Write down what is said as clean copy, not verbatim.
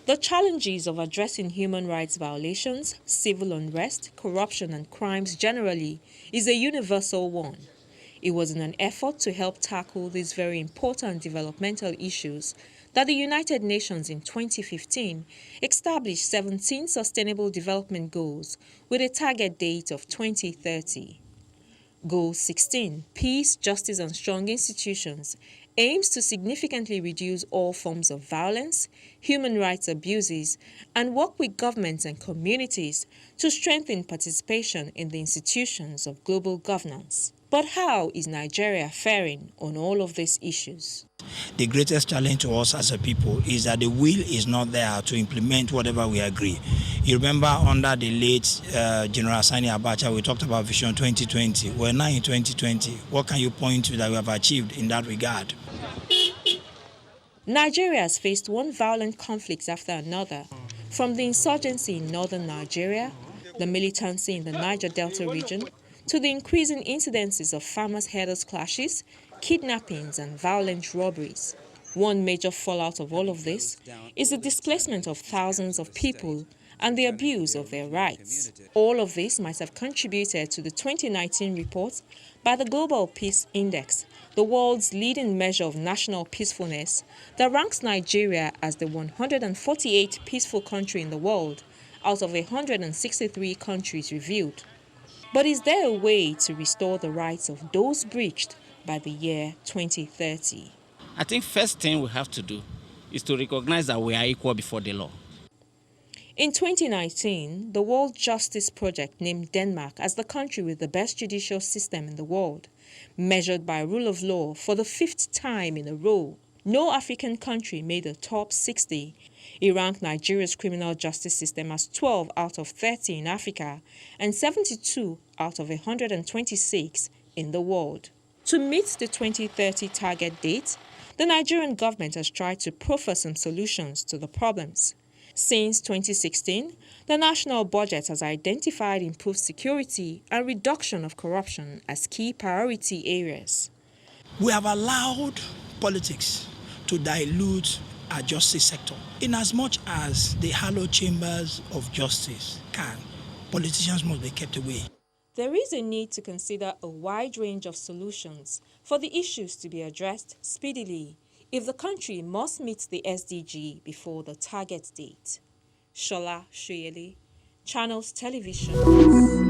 The challenges of addressing human rights violations, civil unrest, corruption and crimes generally is a universal one. It was in an effort to help tackle these very important developmental issues that the United Nations in 2015 established 17 Sustainable Development Goals with a target date of 2030. Goal 16, Peace, Justice and Strong Institutions, aims to significantly reduce all forms of violence, human rights abuses, and work with governments and communities to strengthen participation in the institutions of global governance. But how is Nigeria faring on all of these issues? The greatest challenge to us as a people is that the will is not there to implement whatever we agree. You remember under the late General Sani Abacha, we talked about Vision 2020. We're now in 2020. What can you point to that we have achieved in that regard? Nigeria has faced one violent conflict after another, from the insurgency in northern Nigeria, the militancy in the Niger Delta region, to the increasing incidences of farmers-herders clashes, kidnappings and violent robberies. One major fallout of all of this is the displacement of thousands of people and the abuse of their rights. All of this might have contributed to the 2019 report by the Global Peace Index, the world's leading measure of national peacefulness, that ranks Nigeria as the 148th peaceful country in the world out of 163 countries reviewed. But is there a way to restore the rights of those breached by the year 2030? I think first thing we have to do is to recognize that we are equal before the law. In 2019, the World Justice Project named Denmark as the country with the best judicial system in the world, measured by rule of law for the 5th time in a row. No African country made the top 60. It ranked Nigeria's criminal justice system as 12 out of 30 in Africa and 72 out of 126 in the world. To meet the 2030 target date, the Nigerian government has tried to proffer some solutions to the problems. Since 2016, the national budget has identified improved security and reduction of corruption as key priority areas. We have allowed politics to dilute our justice sector. In as much as the hallowed chambers of justice can, politicians must be kept away. There is a need to consider a wide range of solutions for the issues to be addressed speedily if the country must meet the SDG before the target date. Shola Shoyele, Channels Television.